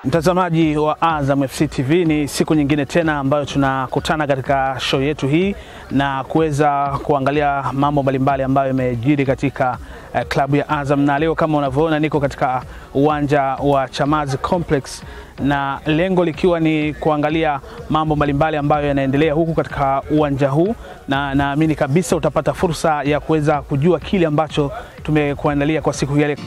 Mtazamaji wa AZAM TV, ni siku nyingine tena ambayo tunakutana katika show yetu hii na kuweza kuangalia mambo mbalimbali ambayo yamejiri katika klabu ya AZAM. Na leo kama unavyoona niko katika uwanja wa Chamazi Complex, na lengo likiwa ni kuangalia mambo mbalimbali ambayo yanaendelea huku katika uwanja huu, na naamini kabisa utapata fursa ya kuweza kujua kile ambacho tumekuandalia kwa siku hii ya leo.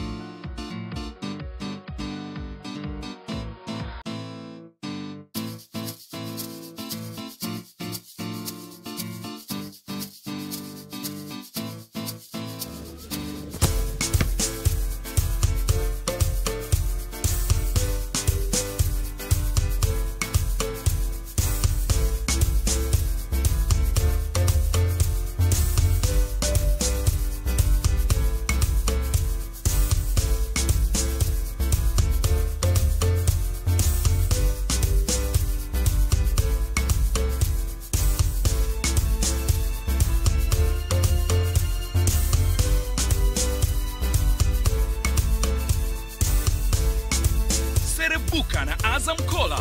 Serebuka na Azam Cola,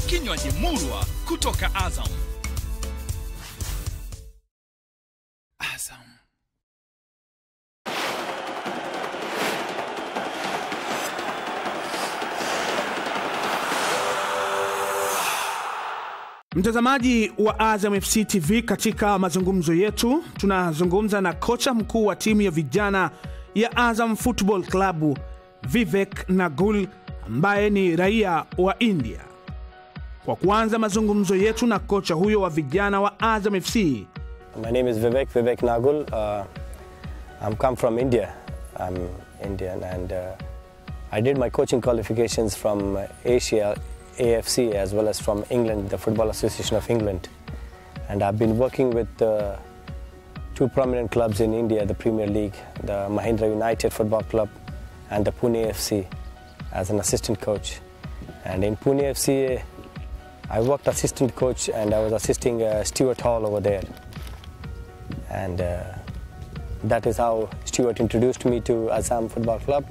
kinywaji murwa kutoka Azam. Azam. Mtazamaji wa AZAM TV, katika mazungumzo yetu tunazungumza na kocha mkuu wa timu ya vijana ya Azam Football Club, Vivek Nagul, ambaye ni raia wa India. Kwa kuanza mazungumzo yetu na kocha huyo wa vijana wa AZAM FC. My name is Vivek Nagul. I'm come from India. I'm Indian, and I did my coaching qualifications from Asia AFC as well as from England, the Football Association of England. And I've been working with two prominent clubs in India, the Premier League, the Mahindra United Football Club and the Pune FC, as an assistant coach. And in Pune FC, I worked assistant coach, and I was assisting Stuart Hall over there. And that is how Stuart introduced me to AZAM Football Club,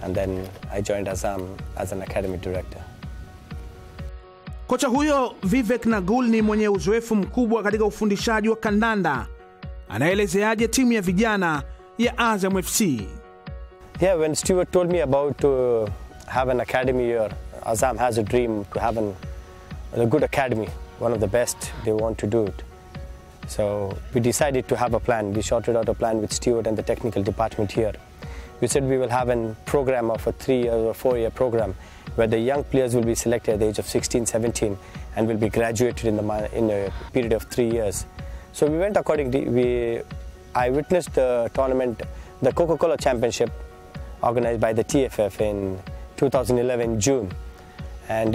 and then I joined AZAM as an academy director. Kocha huyo Vivek Nagul ni mwenye uzoefu mkubwa katika ufundishaji wa kandanda. Anaelezeaje timu ya vijana ya AZAM FC? Yeah, when Stuart told me about to have an academy here, AZAM has a dream to have a good academy, one of the best. They want to do it. So we decided to have a plan. We sorted out a plan with Stuart and the technical department here. We said we will have a program of a 3-year or 4-year program where the young players will be selected at the age of 16, 17 and will be graduated in a period of 3 years. So we went accordingly. I witnessed the tournament, the Coca-Cola Championship, organized by the TFF in 2011 June, and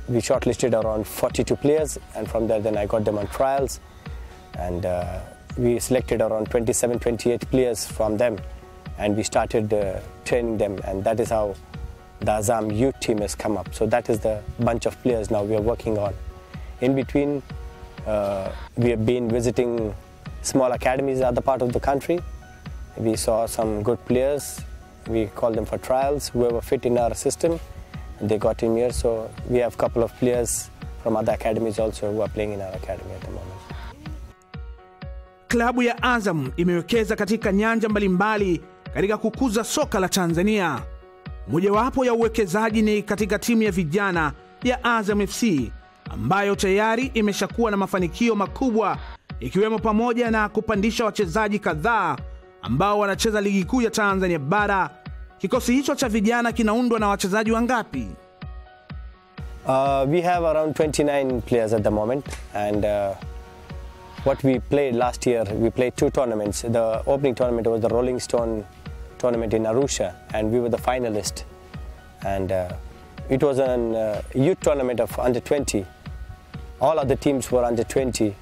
we shortlisted around 42 players, and from there then I got them on trials, and we selected around 27, 28 players from them, and we started training them, and that is how the AZAM youth team has come up. So that is the bunch of players now we are working on. In between, we have been visiting small academies in other part of the country. We saw some good players. We called them for trials, whoever fit in our system, and they got in here. So we have a couple of players from other academies also who are playing in our academy at the moment. Klabu ya AZAM imewekeza katika nyanja mbalimbali katika kukuza soka la Tanzania. Mojawapo ya uwekezaji ni katika timu ya vijana ya AZAM FC, ambayo tayari imeshakuwa na mafanikio makubwa, ikiwemo pamoja na kupandisha wachezaji kadhaa ambao wanacheza ligi kuu ya Tanzania bara. Kikosi hicho cha vijana kinaundwa na wachezaji wangapi? We have around 29 players at the moment, and what we played last year, we played 2 tournaments. The opening tournament was the Rolling Stone tournament in Arusha, and we were the finalist. And it was a youth tournament of under 20. All other teams were under 20.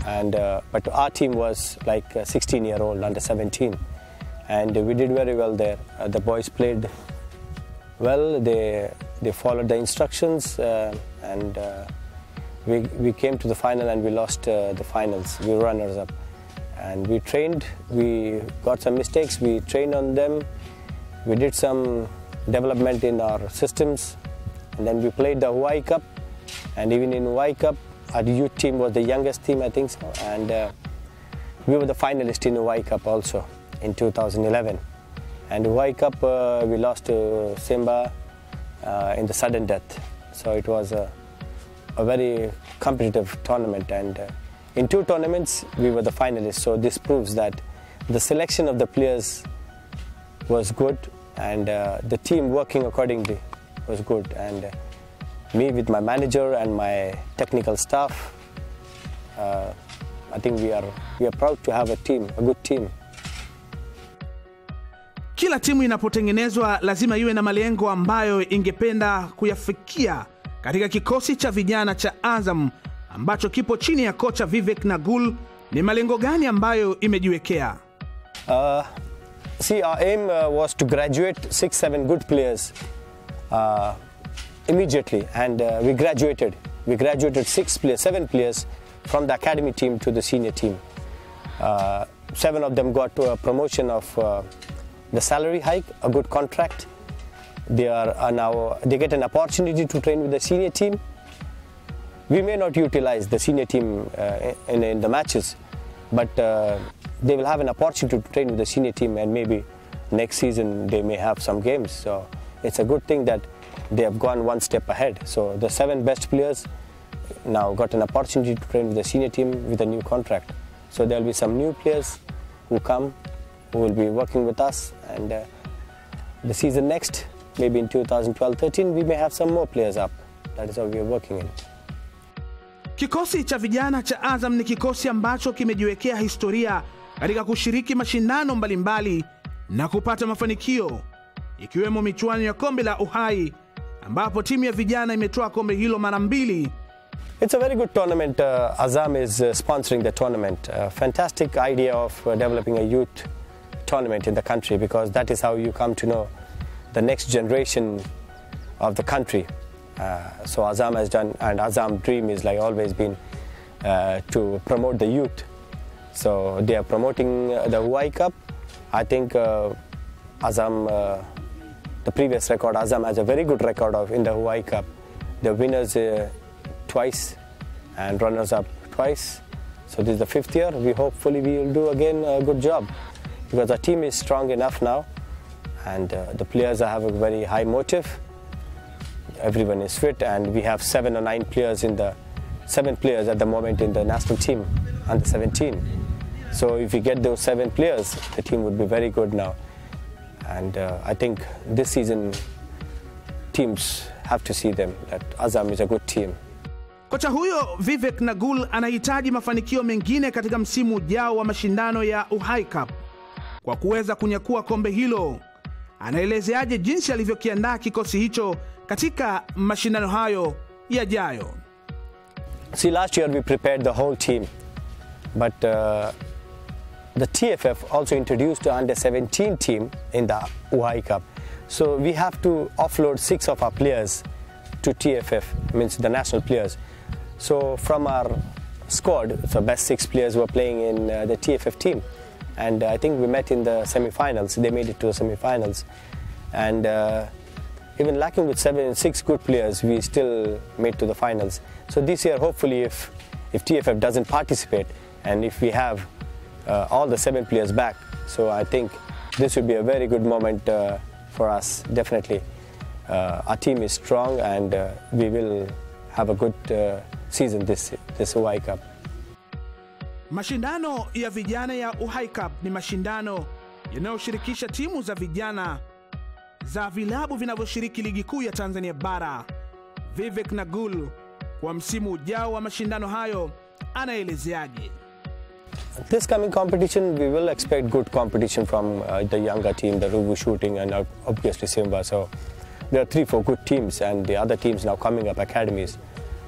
And but our team was like a 16-year-old, under 17, and we did very well there. The boys played well. They followed the instructions, and we came to the final, and we lost the finals. We were runners up, and we trained. We got some mistakes. We trained on them. We did some development in our systems. And then we played the Hawaii Cup, and even in Hawaii Cup, our youth team was the youngest team, I think so, and we were the finalists in Hawaii Cup also in 2011. And Hawaii Cup, we lost to Simba in the sudden death. So it was a very competitive tournament, and in 2 tournaments we were the finalists. So this proves that the selection of the players was good, and the team working accordingly was good. And me with my manager and my technical staff, I think we are proud to have a good team. Kila timu inapotengenezwa lazima iwe na malengo ambayo ingependa kuyafikia. Katika kikosi cha vijana cha Azam ambacho kipo chini ya kocha Vivek Nagul, ni malengo gani ambayo imejiwekea? See, our aim was to graduate 6-7 good players immediately, and we graduated. We graduated 7 players from the academy team to the senior team. 7 of them got a promotion of the salary hike, a good contract. They get an opportunity to train with the senior team. We may not utilize the senior team in the matches, but they will have an opportunity to train with the senior team, and maybe next season they may have some games. So it's a good thing that they have gone one step ahead. So the 7 best players now got an opportunity to train with the senior team with a new contract. So there will be some new players who come, who will be working with us, and the season next, maybe in 2012-13, we may have some more players up. That is how we are working in. Kikosi cha vijana cha Azam ni kikosi ambacho kimejiwekea historia katika kushiriki mashindano mbalimbali na kupata mafanikio, ikiwemo michuano ya kombe la Uhai ambapo timu ya vijana imetoa kombe hilo mara 2. It's a very good tournament. Azam is sponsoring the tournament. Fantastic idea of developing a youth tournament in the country, because that is how you come to know the next generation of the country. So Azam has done, and Azam dream is like always been to promote the youth. So they are promoting the Hawaii Cup. I think Azam, the previous record, Azam has a very good record in the Hawaii Cup. The winners twice and runners up twice. So this is the 5th year. Hopefully we will do again a good job, because our team is strong enough now, and the players have a very high motive. Everyone is fit, and we have 7 or 9 players at the moment in the national team under 17. So if we get those 7 players, the team would be very good now. And I think this season teams have to see them that Azam is a good team. Kocha huyo Vivek Nagul anahitaji mafanikio mengine katika msimu ujao wa mashindano ya Uhai Cup kwa kuweza kunyakua kombe hilo. Anaelezeaje jinsi alivyokiandaa kikosi hicho katika mashindano hayo yajayo? See, last year we prepared the whole team, but the TFF also introduced the under-17 team in the Uhai Cup. So we have to offload 6 of our players to TFF, means the national players. So from our squad, the best 6 players were playing in the TFF team. And I think we met in the semi-finals. They made it to the semi-finals. And even lacking with 6 good players, we still made to the finals. So this year, hopefully, if TFF doesn't participate, and if we have all the 7 players back, so I think this would be a very good moment for us, definitely. Our team is strong, and we will have a good season this Hawaii Cup. Mashindano ya vijana ya Uhai Cup ni mashindano yanayoshirikisha timu za vijana za vilabu vinavyoshiriki ligi kuu ya Tanzania bara. Vivek Nagul kwa msimu ujao wa mashindano hayo anaelezeaje? This coming competition, we will expect good competition from the younger team, the Rubu Shooting, and obviously Simba. So there are 3-4 good teams, and the other teams now coming up, academies.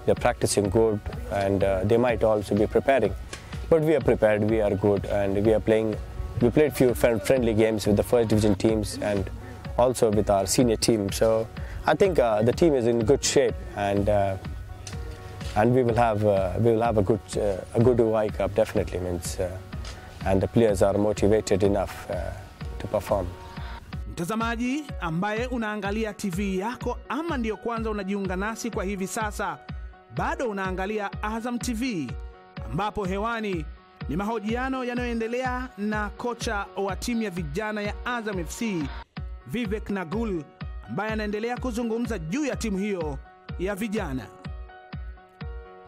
They're practicing good, and they might also be preparing. But we are prepared, we are good, and we played few friendly games with the first division teams and also with our senior team. So I think the team is in good shape, and we will have a good Hawaii Cup, definitely. And the players are motivated enough to perform. Mtazamaji ambaye unaangalia TV yako ama ndiyo kwanza unajiunga nasi kwa hivi sasa, bado unaangalia Azam TV, ambapo hewani ni mahojiano yanayoendelea na kocha wa timu ya vijana ya Azam FC, Vivek Nagul, ambaye anaendelea kuzungumza juu ya timu hiyo ya vijana.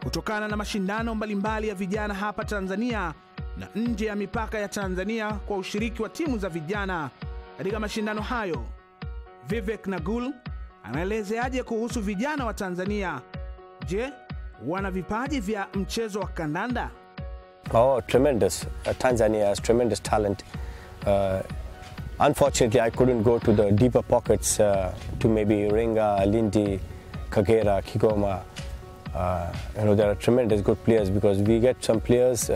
Kutokana na mashindano mbalimbali ya vijana hapa Tanzania na nje ya mipaka ya Tanzania kwa ushiriki wa timu za vijana katika mashindano hayo, Vivek Nagul anaelezeaje kuhusu vijana wa Tanzania? Je, wana vipaji vya mchezo wa kandanda? Oh, tremendous. Tanzania has tremendous talent. Unfortunately, I couldn't go to the deeper pockets to maybe Ringa, Lindi, Kagera, Kigoma. There are tremendous good players because we get some players,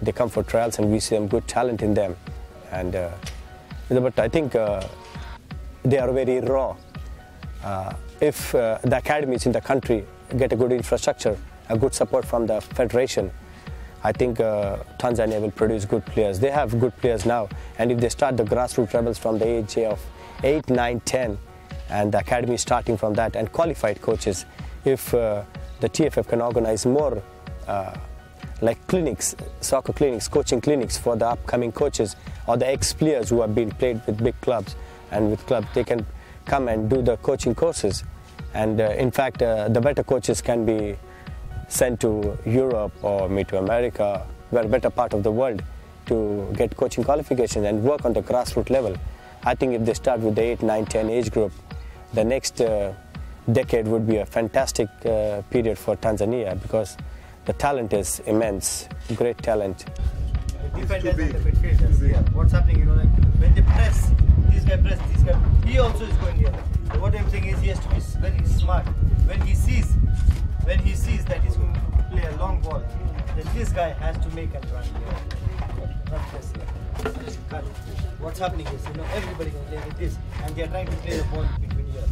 they come for trials and we see some good talent in them. But I think they are very raw. If the academies in the country get a good infrastructure, a good support from the federation, I think Tanzania will produce good players. They have good players now, and if they start the grassroots rebels from the age of 8, 9, 10, and the academy starting from that, and qualified coaches, if the TFF can organize more like clinics, soccer clinics, coaching clinics for the upcoming coaches or the ex-players who have been played with big clubs and with clubs, they can come and do the coaching courses. And in fact, the better coaches can be sent to Europe or maybe to America, where a better part of the world, to get coaching qualifications and work on the grassroots level. I think if they start with the 8, 9, 10 age group, the next decade would be a fantastic period for Tanzania because the talent is immense, great talent. The defenders and the midfielders, yeah. What's happening, like when they press, this guy, he also is going here. So what I'm saying is he has to be very smart. When he sees that he's going to play a long ball, then this guy has to make a run here. Not press here. Just cut. What's happening is, everybody can play like this, and they're trying to play the ball between here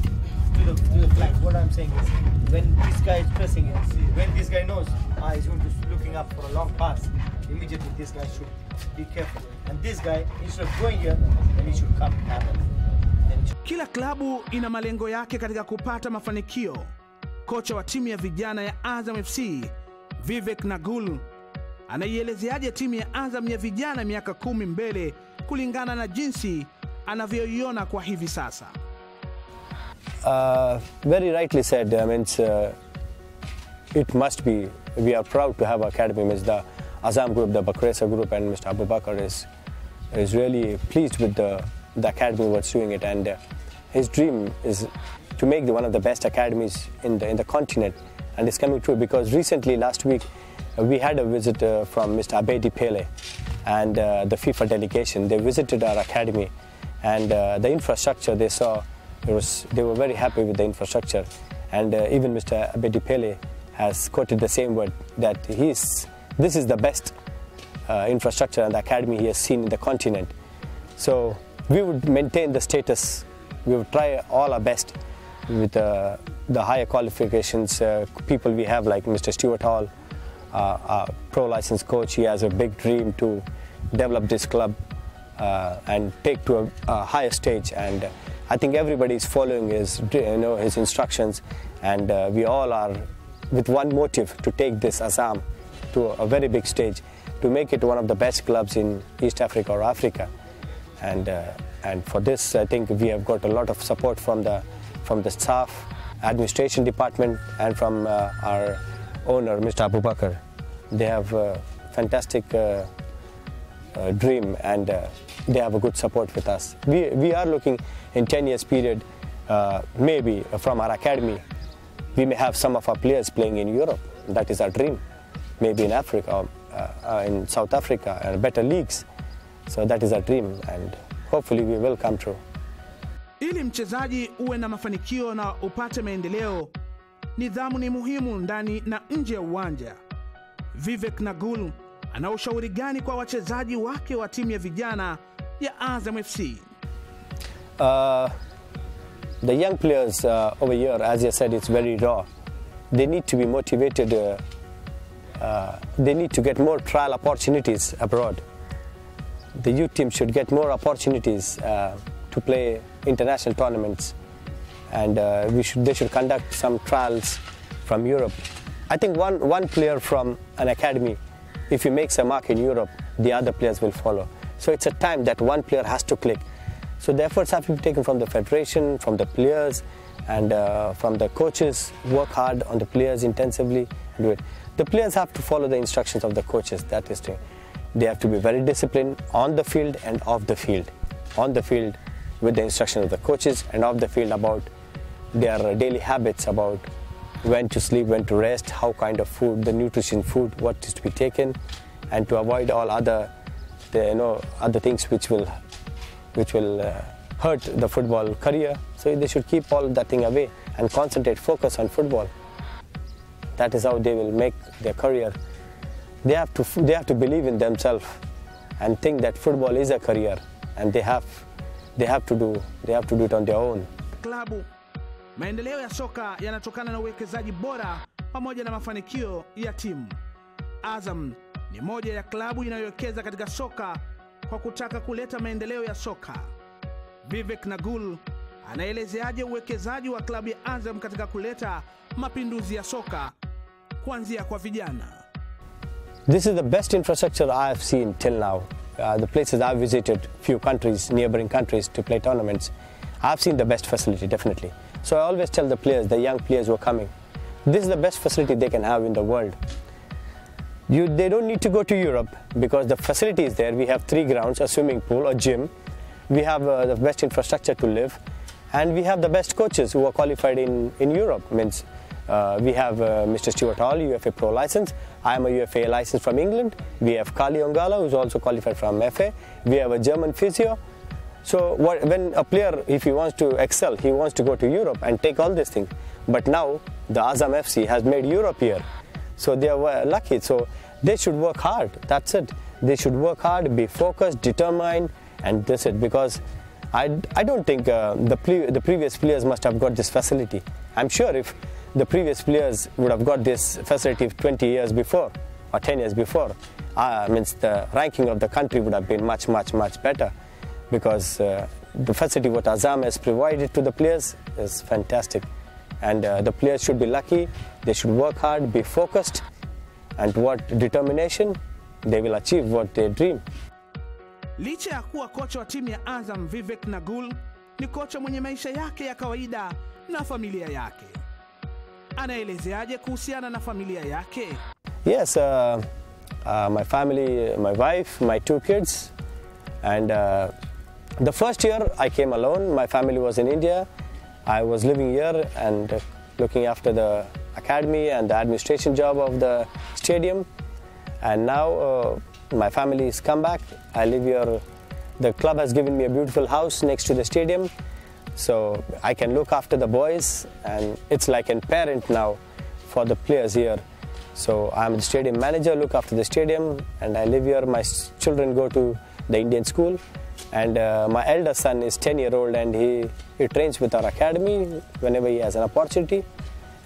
to the flank. What I'm saying is, when this guy is pressing it, when this guy knows he's going to be looking up for a long pass, immediately this guy should be careful. And this guy, instead of going here, then he should come down. Kila klabu ina malengo yake katika kupata mafanikio. Kocha wa timu ya vijana ya Azam FC, Vivek Nagul, anaielezeaje timu ya Azam ya vijana miaka 10 mbele kulingana na jinsi anavyoiona kwa hivi sasa? Very rightly said. It must be. We are proud to have an academy. The AZAM group, the Bakresa group, and Mr. Abubakar is really pleased with the academy what's doing it, and his dream is to make one of the best academies in the continent, and it's coming true because recently, last week, we had a visit from Mr. Abedi Pele and the FIFA delegation. They visited our academy, and the infrastructure they saw, they were very happy with the infrastructure, and even Mr. Abedi Pele has quoted the same word that this is the best infrastructure and the academy he has seen in the continent. So we would maintain the status. We would try all our best with the higher qualifications people we have, like Mr. Stuart Hall, our pro license coach. He has a big dream to develop this club and take to a higher stage, and I think everybody is following his instructions, and we all are with one motive to take this AZAM to a very big stage, to make it one of the best clubs in East Africa or Africa. And for this, I think we have got a lot of support from the staff, administration department, and from our owner, Mr. Abubakar. They have a fantastic dream, and they have a good support with us. We are looking in 10 years period, maybe from our academy, we may have some of our players playing in Europe. That is our dream. Maybe in Africa, in South Africa, and better leagues. So that is our dream, and hopefully we will come true. Ili mchezaji uwe na mafanikio na upate maendeleo, nidhamu ni muhimu ndani na nje ya uwanja. Vivek Nagul ana ushauri gani kwa wachezaji wake wa timu ya vijana ya Azam FC? The young players over here, as you said, it's very raw. They need to be motivated. They need to get more trial opportunities abroad. The youth team should get more opportunities to play international tournaments, and they should conduct some trials from Europe. I think one player from an academy, if he makes a mark in Europe, the other players will follow. So it's a time that one player has to click. So the efforts have to be taken from the federation, from the players, and from the coaches. Work hard on the players intensively, do it. The players have to follow the instructions of the coaches. That is true. They have to be very disciplined on the field and off the field. On the field with the instructions of the coaches, and off the field about their daily habits, about when to sleep, when to rest, how kind of food, the nutrition food, what is to be taken, and to avoid all other things which will hurt the football career. So they should keep all that thing away and concentrate, focus on football. That is how they will make their career. They have to believe in themselves and think that football is a career, and they have to do it on their own. Klabu, maendeleo ya soka yanatokana na uwekezaji bora pamoja na mafanikio ya timu. Azam ni moja ya klabu inayowekeza katika soka kwa kutaka kuleta maendeleo ya soka. Vivek Nagul anaelezeaje uwekezaji wa klabu ya Azam katika kuleta mapinduzi ya soka kuanzia kwa vijana. This is the best infrastructure I have seen till now. The places I've visited, few countries, neighboring countries to play tournaments, I've seen the best facility, definitely. So I always tell the players, the young players who are coming, this is the best facility they can have in the world. They don't need to go to Europe because the facility is there. We have 3 grounds, a swimming pool, a gym. We have the best infrastructure to live, and we have the best coaches who are qualified in Europe. Means we have Mr. Stuart Hall, UFA Pro license. I am a UFA license from England. We have Kali Ongala, who is also qualified from FA. We have a German physio. So when a player, if he wants to excel, he wants to go to Europe and take all these things. But now the AZAM FC has made Europe here. So they are lucky. So they should work hard. That's it. They should work hard, be focused, determined, and that's it. Because I don't think the previous players must have got this facility. I'm sure if the previous players would have got this facility 20 years before or 10 years before, means the ranking of the country would have been much, much, much better. Because the facility what AZAM has provided to the players is fantastic. And the players should be lucky, they should work hard, be focused, and what determination, they will achieve what they dream. Licha ya kuwa kocha wa timu ya Azam, Vivek Nagul ni kocha mwenye maisha yake ya kawaida na familia yake. Anaelezeaje kuhusiana na familia yake? Yes, my family, my wife, my 2 kids, and the first year I came alone. My family was in India. I was living here and looking after the academy and the administration job of the stadium. And now my family has come back. I live here. The club has given me a beautiful house next to the stadium, so I can look after the boys, and it's like a parent now for the players here. So I'm the stadium manager, look after the stadium, and I live here. My children go to the Indian school, and my elder son is 10-year-old, and he trains with our academy whenever he has an opportunity,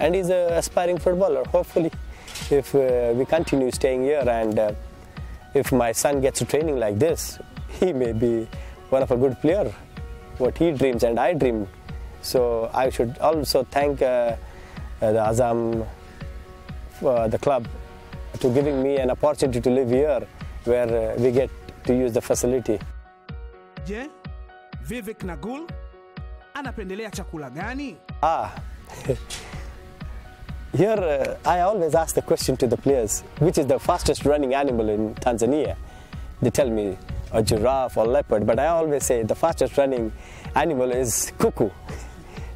and he's an aspiring footballer. Hopefully, if we continue staying here, and if my son gets a training like this, he may be one of a good player, what he dreams and I dream. So I should also thank the AZAM, the club, to giving me an opportunity to live here, where we get to use the facility. Je, Vivek Nagul anapendelea chakula gani? Here I always ask the question to the players, which is the fastest running animal in Tanzania? They tell me a giraffe or leopard, but I always say the fastest running animal is kuku,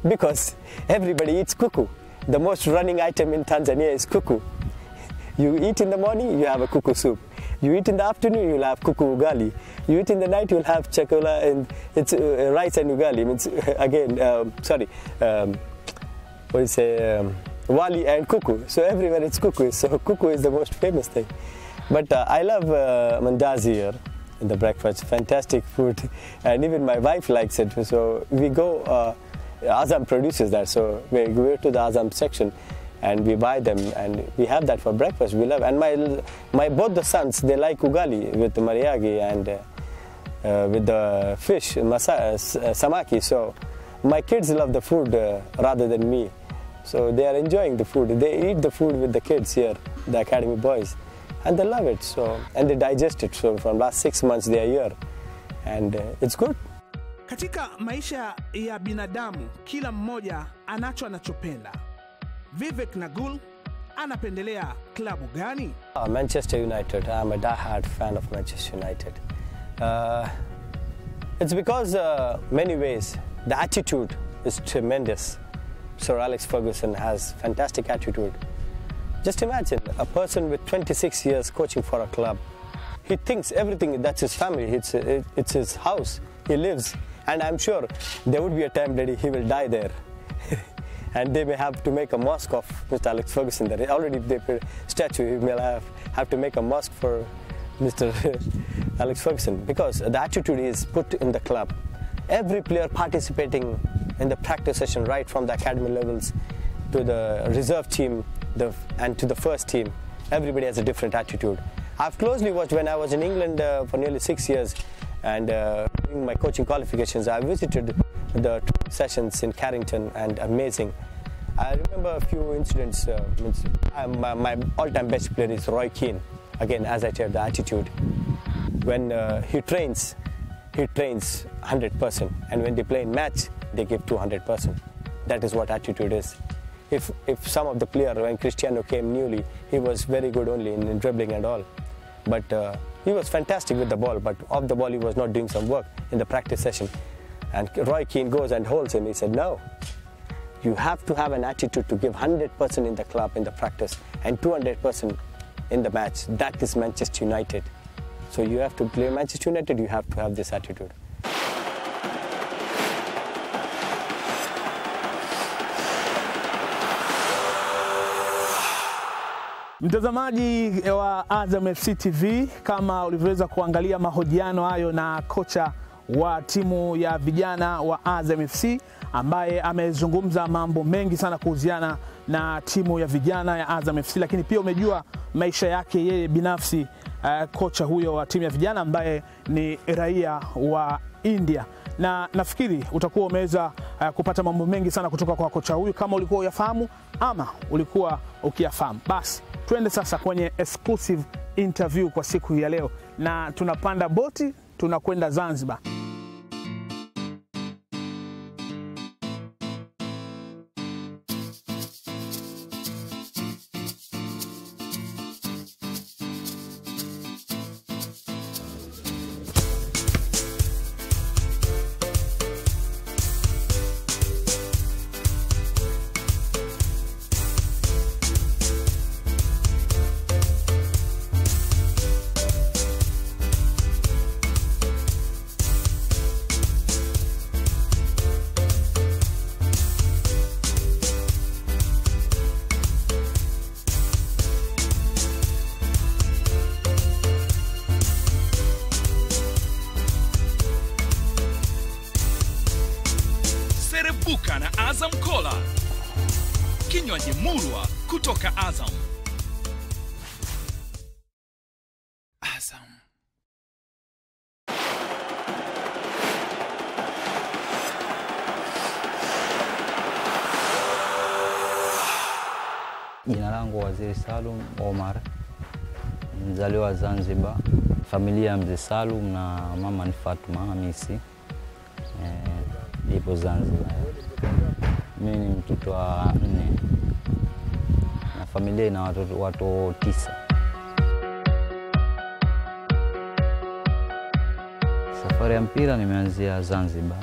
because everybody eats kuku. The most running item in Tanzania is kuku. You eat in the morning, you have a kuku soup. You eat in the afternoon, you'll have kuku ugali. You eat in the night, you'll have chakula, and it's rice and ugali. Means what do you say? Wali and kuku. So everywhere it's kuku. So kuku is the most famous thing. But I love mandazi here in the breakfast. Fantastic food, and even my wife likes it. So we go. AZAM produces that, so we go to the AZAM section and we buy them, and we have that for breakfast. We love, and my both the sons, they like ugali with mariagi, and with the fish, samaki. So my kids love the food rather than me. So they are enjoying the food. They eat the food with the kids here, the academy boys, and they love it. So, and they digest it. So from last 6 months they are here, and it's good. Katika maisha ya binadamu, kila mmoja anacho anachopenda. Vivek Nagul anapendelea klabu gani? Manchester United. I'm a die-hard fan of Manchester United. It's because many ways. The attitude is tremendous. Sir Alex Ferguson has fantastic attitude. Just imagine a person with 26 years coaching for a club. He thinks everything, that's his family, it's his house, he lives. And I'm sure there would be a time that he will die there. And they may have to make a mosque of Mr. Alex Ferguson there. Already they put a statue, he may have to make a mosque for Mr. Alex Ferguson, because the attitude is put in the club. Every player participating in the practice session, right from the academy levels to the reserve team and to the first team, everybody has a different attitude. I've closely watched when I was in England for nearly 6 years, and doing my coaching qualifications, I visited the sessions in Carrington, and amazing. I remember a few incidents. My all-time best player is Roy Keane. Again, as I said, the attitude. When he trains 100%, and when they play in match, they give 200%. That is what attitude is. If some of the player, when Cristiano came newly, he was very good only in dribbling and all, but he was fantastic with the ball, but off the ball he was not doing some work in the practice session. And Roy Keane goes and holds him. He said, no, you have to have an attitude to give 100% in the club, in the practice, and 200% in the match. That is Manchester United. So you have to play Manchester United, you have to have this attitude. Mtazamaji wa Azam FC TV, kama ulivyoweza kuangalia mahojiano hayo na kocha wa timu ya vijana wa Azam FC ambaye amezungumza mambo mengi sana kuhusiana na timu ya vijana ya Azam FC, lakini pia umejua maisha yake yeye binafsi, kocha huyo wa timu ya vijana ambaye ni raia wa India. Na nafikiri utakuwa umeweza kupata mambo mengi sana kutoka kwa kocha huyu, kama ulikuwa uyafahamu ama ulikuwa ukiyafahamu. Basi tuende sasa kwenye exclusive interview kwa siku ya leo, na tunapanda boti tunakwenda Zanzibar. Serebuka na Azam Cola, kinywaji murwa kutoka Azam. Azam. Jina langu Waziri Salum Omar, mzaliwa Zanzibar. Familia ya Mzee Salum na mama ni Fatuma Hamisi, ipo Zanzibar. Mimi ni mtoto wa 4 na familia ina watu 9. Safari ya mpira nimeanzia Zanzibar.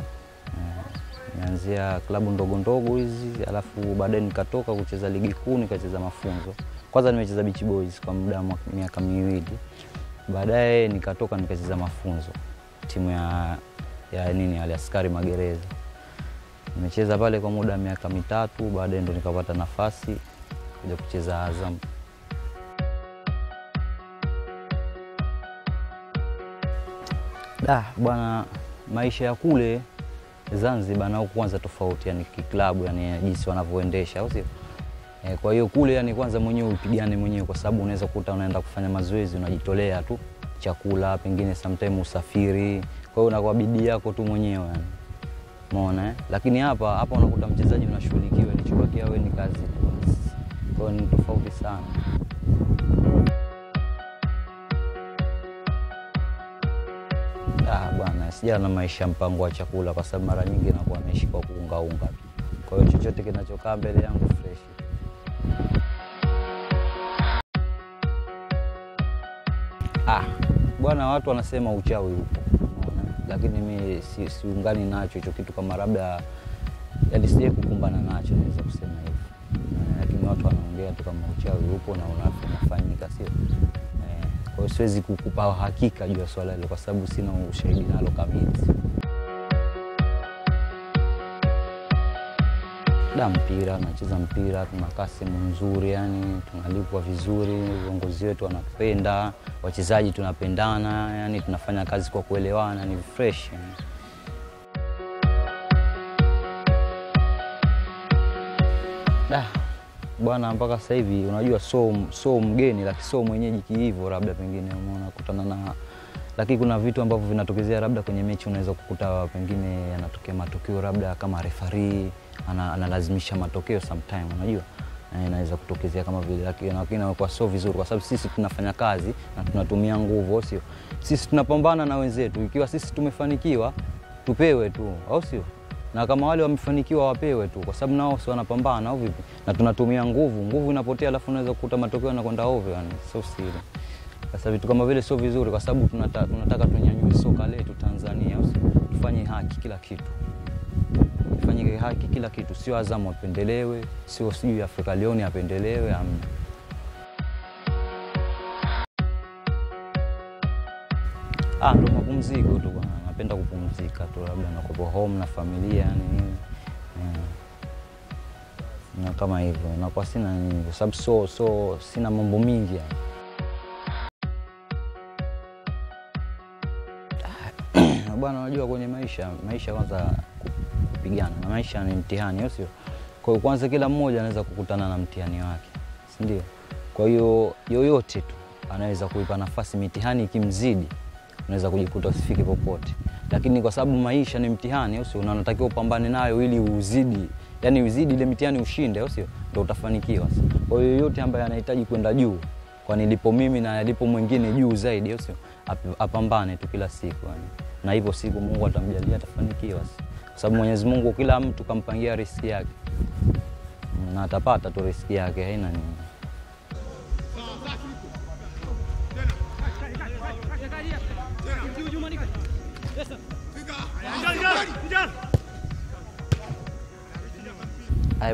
Nimeanzia klabu ndogo ndogo hizi, alafu baadaye nikatoka kucheza ligi kuu, nikacheza mafunzo. Kwanza nimecheza Beach Boys kwa muda wa miaka 2. Baadaye nikatoka nikacheza mafunzo timu ya askari magereza. Nimecheza pale kwa muda wa miaka 3, baadaye ndo nikapata nafasi kuja kucheza Azam. Bwana, maisha ya kule Zanzibar na huku kwanza tofauti, yani kiklabu, yani jinsi wanavyoendesha, au sio? Kwa hiyo kule yani kwanza mwenyewe upigane mwenyewe, kwa sababu unaweza kukuta unaenda kufanya mazoezi unajitolea tu. chakula, pengine sometimes usafiri. Kwa hiyo unakuwa bidii yako tu mwenyewe yani. Umeona Lakini hapa unakuta mchezaji unashughulikiwa, ilichobakia wewe ni kazi. Kwa hiyo ni tofauti sana. Bwana, sija na maisha mpango wa chakula kwa sababu mara nyingi nakuwa naishi kwa kuunga. Kwa hiyo chochote kinachokaa mbele yangu fresh. Bwana, watu wanasema uchawi upo. Lakini mimi siungani nacho hicho kitu, kama labda yani sije kukumbana nacho naweza kusema hivyo. Lakini watu wanaongea tu kama uchawi upo na unafanyika, sio? Kwa hiyo siwezi kukupa hakika juu ya swala hilo kwa sababu sina ushahidi nalo kamili. Mpira, nacheza mpira, tunakaa sehemu nzuri yani, tunalipwa vizuri, viongozi wetu wanapenda, wachezaji tunapendana, yani tunafanya kazi kwa kuelewana, ni fresh yani. Bwana, mpaka sasa hivi unajua so mgeni lakini so mwenyeji hivyo, labda pengine umeona kutana na, lakini kuna vitu ambavyo vinatokezea labda kwenye mechi, unaweza kukuta pengine yanatokea matokeo labda kama referee analazimisha matokeo sometime, unajua inaweza kutokezea kama vile, lakini kwa so vizuri kwa sababu sisi tunafanya kazi na tunatumia nguvu, sio? Sisi tunapambana na wenzetu, ikiwa sisi tumefanikiwa tupewe tu, au sio? Na kama wale wamefanikiwa wapewe tu kwa sababu nao si wanapambana au vipi? Na tunatumia nguvu inapotea, alafu unaweza kukuta matokeo yanakwenda ovyo yani, so siri. Sasa vitu kama vile sio vizuri kwa sababu tunataka tunyanyue soka letu Tanzania, au sio? Tufanye haki kila kitu. Tufanye haki kila kitu, sio Azam apendelewe, sio sijui Afrika Leone apendelewe, amna. Ndo mapumziko tu bwana, napenda kupumzika tu, labda nakuwa home na familia yani. Na kama hivyo, nakuwa sina nini kwa sababu sina mambo mingi yani. Bwana, unajua kwenye maisha kwanza kupigana na maisha ni mtihani, sio? Kwa hiyo kwanza kila mmoja anaweza kukutana na mtihani wake, si ndio? Kwa hiyo yoyote tu anaweza kuipa nafasi, mitihani ikimzidi unaweza kujikuta usifike popote. Lakini kwa sababu maisha ni mtihani, sio? Unatakiwa upambane nayo ili uzidi, yani uzidi ile mitihani ushinde, sio? Ndio utafanikiwa. Kwa hiyo yoyote ambaye anahitaji kwenda juu, kwa nilipo mimi na nilipo mwingine juu zaidi, sio? Apambane tu kila siku yani. Na hivyo siku Mungu atamjalia atafanikiwa. Kwa sababu Mwenyezi Mungu kila mtu kampangia riziki yake. Na atapata tu riziki yake, haina nini.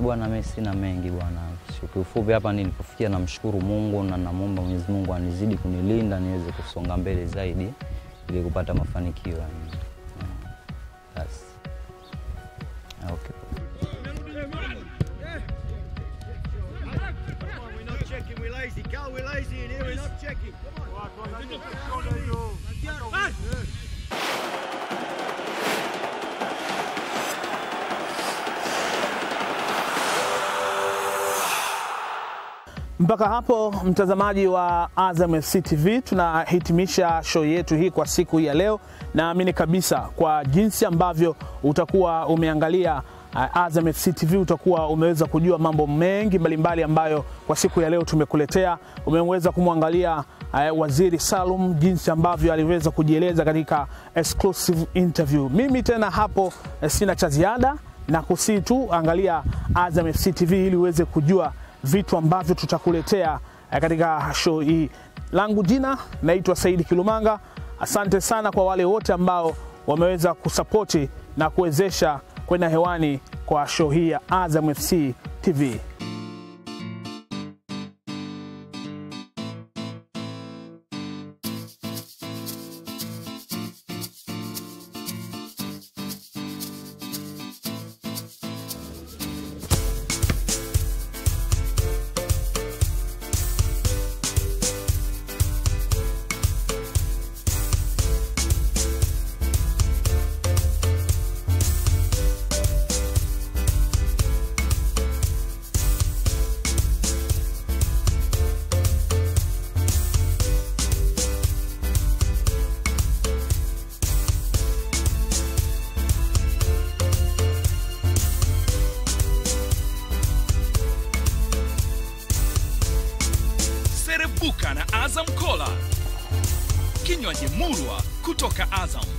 Bwana, mimi sina mengi bwana. Kiufupi hapa nilipofikia, namshukuru Mungu na namuomba Mwenyezi Mungu anizidi kunilinda niweze kusonga mbele zaidi ili kupata mafanikio yani. Basi. Okay. Mpaka hapo mtazamaji wa Azam FC TV tunahitimisha show yetu hii kwa siku ya leo. Naamini kabisa kwa jinsi ambavyo utakuwa umeangalia Azam FC TV utakuwa umeweza kujua mambo mengi mbalimbali ambayo kwa siku ya leo tumekuletea. Umeweza kumwangalia Waziri Salum jinsi ambavyo aliweza kujieleza katika exclusive interview. Mimi tena hapo sina cha ziada na kusii tu angalia Azam FC TV ili uweze kujua vitu ambavyo tutakuletea katika show hii. Langu jina naitwa Saidi Kilumanga. Asante sana kwa wale wote ambao wameweza kusupporti na kuwezesha kwenda hewani kwa show hii ya Azam FC TV. Kumbuka na Azam Cola, kinywaji murwa kutoka Azam.